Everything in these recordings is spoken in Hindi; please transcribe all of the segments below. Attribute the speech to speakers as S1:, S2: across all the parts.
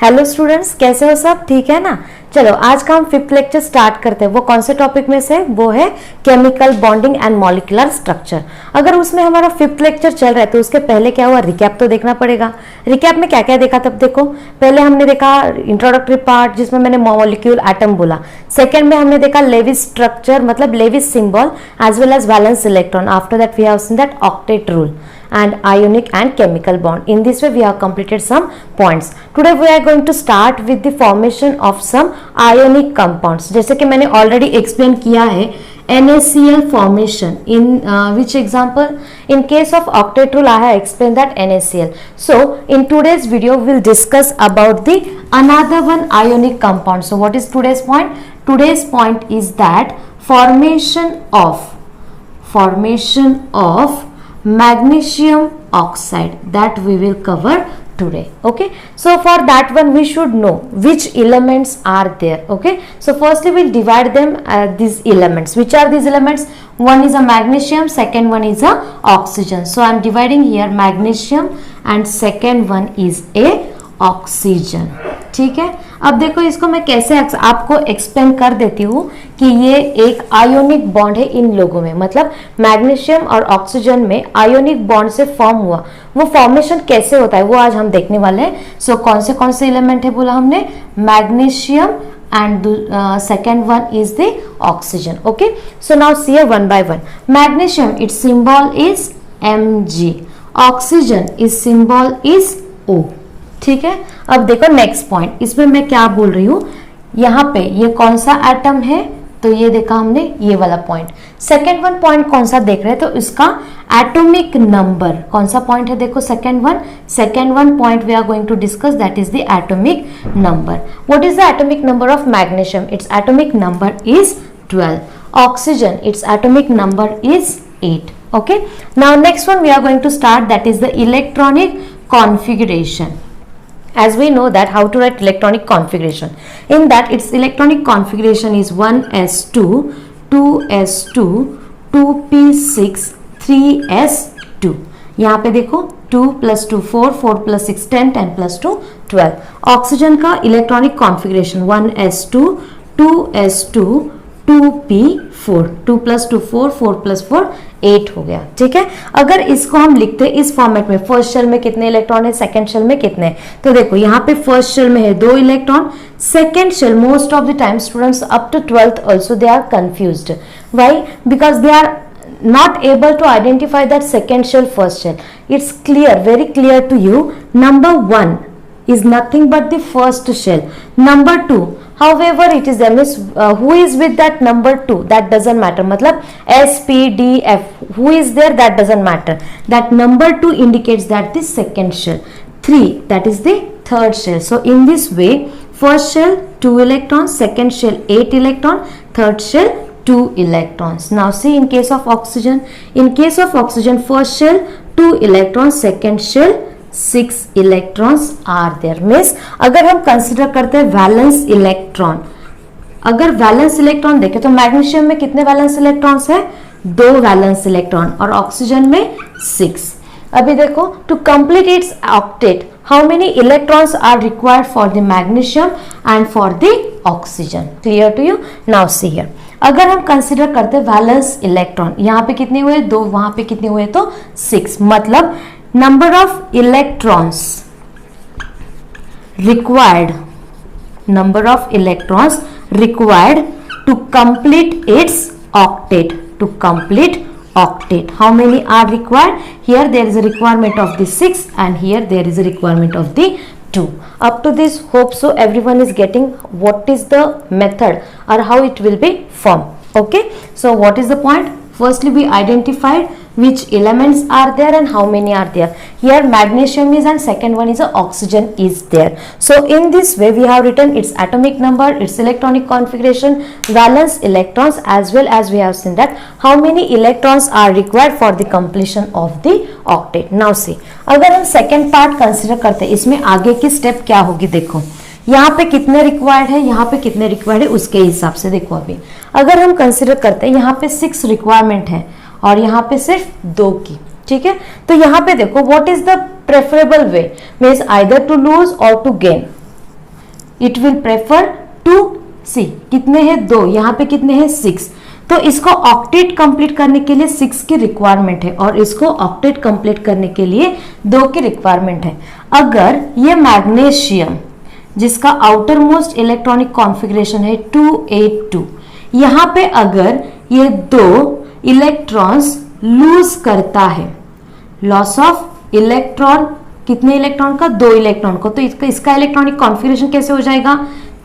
S1: हेलो स्टूडेंट्स, कैसे हो सब? ठीक है ना। चलो आज का हम फिफ्थ लेक्चर स्टार्ट करते हैं। वो कौन से टॉपिक में से? वो है chemical bonding and molecular structure. अगर उसमें हमारा फिफ्थ लेक्चर चल रहा है तो उसके पहले क्या हुआ, रिकैप तो देखना पड़ेगा। रिकैप में क्या क्या देखा तब देखो। पहले हमने देखा इंट्रोडक्टरी पार्ट जिसमें मैंने मॉलिक्यूल एटम बोला। सेकेंड में हमने देखा लेविस स्ट्रक्चर मतलब Lewis symbol as well as valence electron. After that we have seen that octet rule and ionic and chemical bond. In this way we have completed some points. Today we are going to start with the formation of some ionic compounds. जैसे कि मैंने already explain किया है NaCl formation in which example? In case of octet rule I have explained that NaCl. So in today's video we will discuss about the another one ionic compound. So what is today's point? Today's point is that formation of magnesium oxide that we will cover today. Okay, so for that one we should know which elements are there. Okay, so firstly we'll divide them these elements. Which are these elements? One is a magnesium, second one is a oxygen. So I'm dividing here magnesium and second one is a oxygen. ठीक है, अब देखो इसको मैं कैसे आपको एक्सप्लेन कर देती हूँ कि ये एक आयोनिक बॉन्ड है इन लोगों में। मतलब मैग्नीशियम और ऑक्सीजन में आयोनिक बॉन्ड से फॉर्म हुआ, वो फॉर्मेशन कैसे होता है वो आज हम देखने वाले हैं। सो कौन से एलिमेंट है बोला हमने? Magnesium and second one is the oxygen. Okay, so now see one by one. Magnesium, its symbol is Mg. Oxygen, its symbol is O. ठीक है, अब देखो नेक्स्ट पॉइंट, इसमें मैं क्या बोल रही हूँ, यहाँ पे ये कौन सा एटम है तो ये देखा हमने ये वाला पॉइंट। सेकेंड वन पॉइंट कौन सा देख रहे हैं तो इसका एटॉमिक नंबर कौन सा पॉइंट है? देखो second one point we are going to discuss, that is the atomic number. What is the atomic number of magnesium? It's atomic number is 12. Oxygen, it's atomic number is 8. Okay, now next one we are going to start, that is the electronic configuration. As we know that how to write electronic configuration, in that its electronic configuration is 1s2 2s2 2p6 3s2. यहाँ पे देखो 2 + 2 4 4 + 6 10 10 + 2 12। ऑक्सीजन का electronic configuration 1s2 2s2 2p4 2 + 2 4 4 + 4 8 हो गया। ठीक है, अगर इसको हम लिखते हैं इस फॉर्मेट में, फर्स्ट शेल में कितने इलेक्ट्रॉन है, सेकंड शेल में कितने, तो देखो यहाँ पे फर्स्ट शेल में है 2 electron, second shell most of the time students up to 12th also they are confused. Why? Because they are not able to identify that second shell, first shell. It's clear, very clear to you. Number 1 is nothing but the first shell. Number 2, however it is there, means who is with that number 2, that doesn't matter. मतलब S, P, D, F, who is there, that doesn't matter. That number 2 indicates that the second shell. 3, that is the third shell. So in this way, first shell 2 electrons, second shell 8 electron, third shell 2 electrons. Now see in case of oxygen, first shell 2 electrons, second shell 6 electrons are there. Means अगर हम कंसिडर करते हैं वैलेंस इलेक्ट्रॉन, अगर वैलेंस इलेक्ट्रॉन देखें तो मैग्नीशियम में कितने वैलेंस इलेक्ट्रॉन्स है? 2 वैलेंस इलेक्ट्रॉन, और ऑक्सीजन में 6। अभी देखो to complete its octet how many electrons are required for the magnesium and for the oxygen. Clear to you? Now see here, अगर हम कंसिडर करते हैं वैलेंस इलेक्ट्रॉन, यहाँ पे कितने हुए? 2, वहां पे कितने हुए? तो 6। मतलब number of electrons required to complete its octet, how many are required? Here there is a requirement of the 6 and here there is a requirement of the 2. Up to this, hope so everyone is getting what is the method or how it will be formed. Okay, so what is the point? Firstly we identified which elements are there and how many are there. Here magnesium is, and second one is a oxygen is there. So in this way we have written its atomic number, its electronic configuration, valence electrons, as well as we have seen that how many electrons are required for the completion of the octet. Now see, अगर हम second part consider करते हैं, इसमें आगे की step क्या होगी? देखो यहाँ पे कितने रिक्वायर्ड है, यहाँ पे कितने रिक्वायर्ड है, उसके हिसाब से देखो। अभी अगर हम कंसिडर करते हैं यहाँ पे 6 रिक्वायरमेंट है और यहाँ पे सिर्फ 2 की, ठीक है। तो यहाँ पे देखो what is the preferable way, means either to lose और to gain. It will prefer to see, कितने हैं 2, यहाँ पे कितने हैं 6, तो इसको ऑक्टेट कंप्लीट करने के लिए 6 की रिक्वायरमेंट है और इसको ऑक्टेट कंप्लीट करने के लिए 2 की रिक्वायरमेंट है। अगर ये मैग्नीशियम जिसका आउटर मोस्ट इलेक्ट्रॉनिक कॉन्फ़िगरेशन है 282, यहाँ पे अगर ये 2 इलेक्ट्रॉन्स लूज करता है, लॉस ऑफ इलेक्ट्रॉन, कितने इलेक्ट्रॉन का 2 इलेक्ट्रॉन को, तो इसका इलेक्ट्रॉनिक कॉन्फ़िगरेशन कैसे हो जाएगा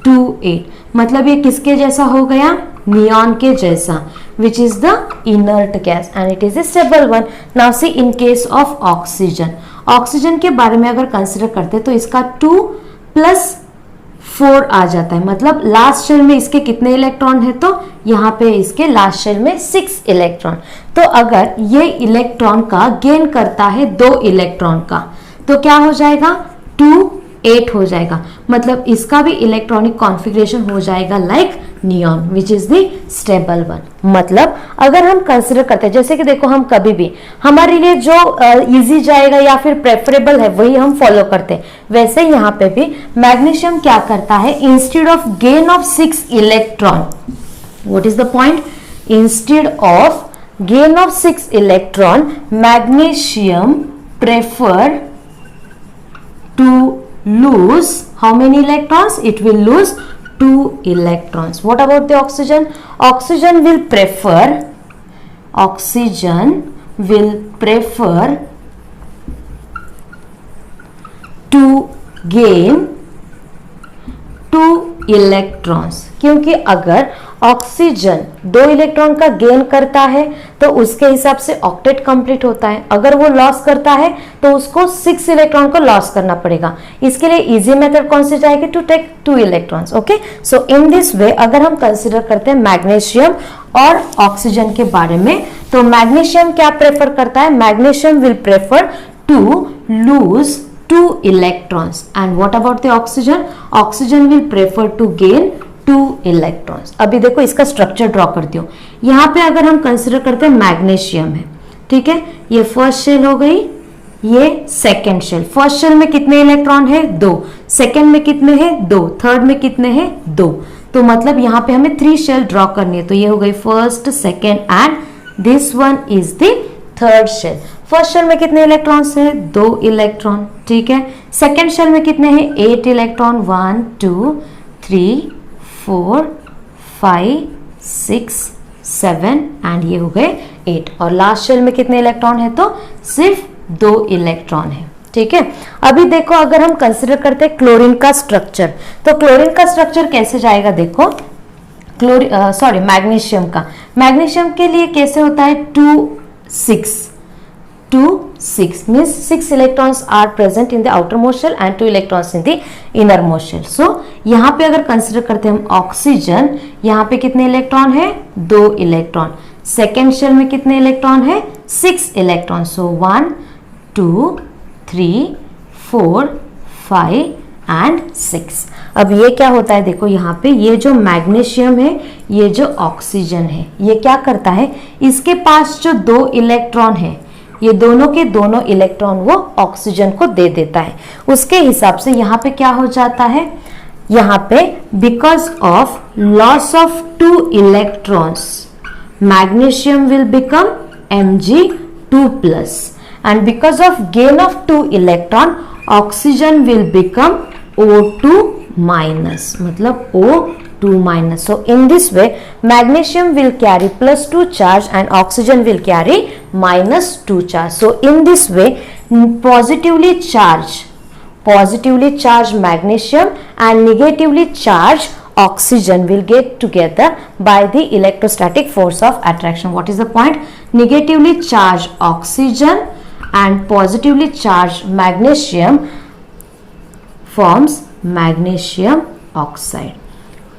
S1: 2,8, मतलब ये किसके जैसा हो गया, नियॉन के जैसा, which is the inert gas and it is a stable one. Now see in case of oxygen, oxygen के बारे में अगर कंसिडर करते हैं तो इसका 2+4 आ जाता है, मतलब लास्ट शेल में इसके कितने इलेक्ट्रॉन है, तो यहाँ पे इसके लास्ट शेल में 6 इलेक्ट्रॉन। तो अगर ये इलेक्ट्रॉन का गेन करता है 2 इलेक्ट्रॉन का, तो क्या हो जाएगा 2,8 हो जाएगा, मतलब इसका भी इलेक्ट्रॉनिक कॉन्फ़िगरेशन हो जाएगा like neon which is the stable one. मतलब अगर हम कंसिडर करते हैं, जैसे कि देखो हम कभी भी हमारे लिए जो इजी जाएगा या फिर प्रेफरेबल है वही हम फॉलो करते हैं, वैसे यहाँ पे भी मैग्नीशियम क्या करता है, instead of gain of 6 electron, what is the point, instead of gain of 6 electron magnesium prefer to lose how many electrons, it will lose 2 electrons. What about the oxygen? Oxygen will prefer to gain 2 electrons, क्योंकि अगर ऑक्सीजन 2 इलेक्ट्रॉन का गेन करता है तो उसके हिसाब से ऑक्टेट कंप्लीट होता है, अगर वो लॉस करता है तो उसको 6 इलेक्ट्रॉन को लॉस करना पड़ेगा। इसके लिए इजी मेथड कौन सी जाएगी, to take 2 electrons. Okay, so in this way अगर हम कंसिडर करते हैं मैग्नीशियम और ऑक्सीजन के बारे में, तो मैग्नीशियम क्या प्रेफर करता है, magnesium will prefer to lose 2 electrons, and what about the oxygen? Oxygen will prefer to gain 2 electrons. अभी देखो इसका स्ट्रक्चर ड्रॉ करती हूँ। यहाँ पे अगर हम कंसिडर करते हैं मैग्नीशियम है, ठीक है, ये फर्स्ट शेल हो गई, ये सेकेंड शेल। फर्स्ट शेल में कितने इलेक्ट्रॉन है 2, सेकेंड में कितने हैं 2, थर्ड में कितने हैं 2, तो मतलब यहाँ पे हमें 3 शेल ड्रॉ करनी है, तो ये हो गई first, second and this one is the third shell. First shell में कितने इलेक्ट्रॉन्स है 2 इलेक्ट्रॉन, ठीक है, सेकेंड शेल में कितने हैं 8 इलेक्ट्रॉन, 1 2 3 4 5 6 7 एंड ये हो गए 8, और लास्ट शेल में कितने इलेक्ट्रॉन है, तो सिर्फ 2 इलेक्ट्रॉन है, ठीक है। अभी देखो अगर हम कंसिडर करते हैं क्लोरीन का स्ट्रक्चर, तो क्लोरीन का स्ट्रक्चर कैसे जाएगा, देखो मैग्नीशियम का, मैग्नीशियम के लिए कैसे होता है 2 6 means 6 electrons are present in the outermost shell and 2 electrons in the innermost shell. So यहाँ पे अगर कंसिडर करते हैं हम ऑक्सीजन, यहाँ पे कितने इलेक्ट्रॉन है 2 इलेक्ट्रॉन, सेकेंड शेल में कितने इलेक्ट्रॉन है 6 इलेक्ट्रॉन, सो 1 2 3 4 5 एंड 6। अब ये क्या होता है, देखो यहाँ पे ये जो मैग्नीशियम है, ये जो ऑक्सीजन है, ये क्या करता है, इसके पास जो 2 इलेक्ट्रॉन है, ये दोनों के दोनों इलेक्ट्रॉन वो ऑक्सीजन को दे देता है। उसके हिसाब से यहाँ पे क्या हो जाता है, यहाँ पे because of loss of 2 electrons magnesium will become Mg2+, and because of gain of 2 electron oxygen will become O2-, मतलब O2-. So in this way magnesium will carry +2 charge and oxygen will carry -2 charge. So in this way positively charged magnesium and negatively charged oxygen will get together by the electrostatic force of attraction. What is the point? Negatively charged oxygen and positively charged magnesium forms magnesium oxide.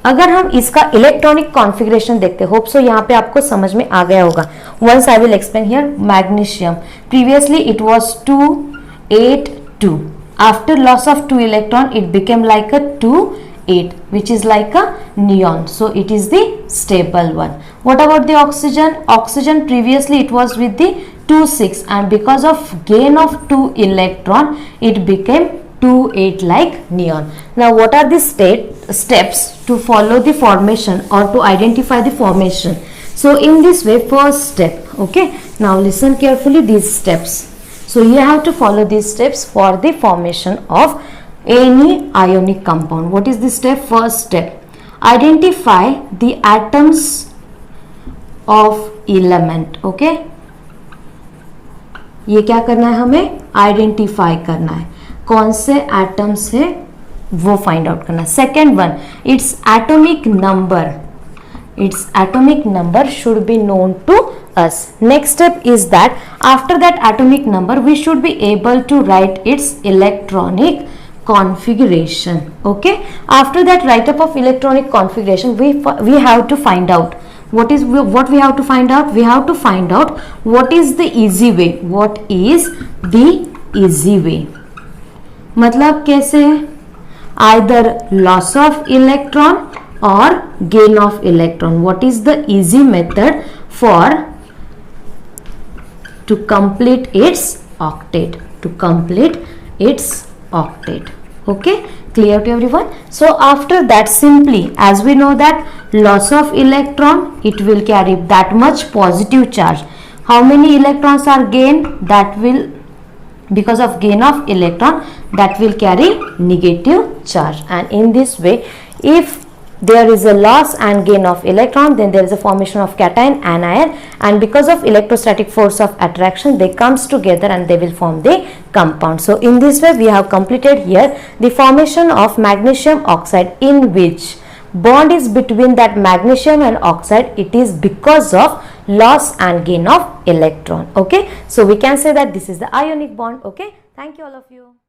S1: अगर हम इसका इलेक्ट्रॉनिक कॉन्फ़िगरेशन देखते, होप सो यहाँ पे आपको समझ में आ गया होगा। Once I will explain here magnesium, previously it was 282, after loss of 2 electron it became like a 2,8 which is like a neon, so it is the stable one. What about the oxygen? Oxygen previously it was with the 2,6 and because of gain of 2 electron it became 2,8 like neon. Now what are the steps to follow the formation or to identify the formation? So in this way, first step, okay, now listen carefully these steps. So you have to follow these steps for the formation of any ionic compound. What is the step? First step, identify the atoms of element. okay, ये क्या करना है, हमें आइडेंटिफाई करना है, कौन से एटम्स है वो फाइंड आउट करना है. Second one, it's atomic number. its atomic number should be known to us. Next step is that after that atomic number we should be able to write its electronic configuration. okay, after that write up of electronic configuration, we have to find out what we have to find out. We have to find out what is the easy way. What is the easy way? मतलब कैसे? either loss of electron or gain of electron. What is the easy method for to complete its octet? To complete its octet. okay, clear to everyone? So after that, simply, as we know that loss of electron, it will carry that much positive charge. How many electrons are gained? That will, because of gain of electron, that will carry negative charge. And in this way, if there is a loss and gain of electron, then there is a formation of cation, anion, and because of electrostatic force of attraction, they comes together and they will form the compound. So in this way, we have completed here the formation of magnesium oxide, in which bond is between that magnesium and oxide. It is because of loss and gain of electron. okay, so we can say that this is the ionic bond. okay, thank you all of you.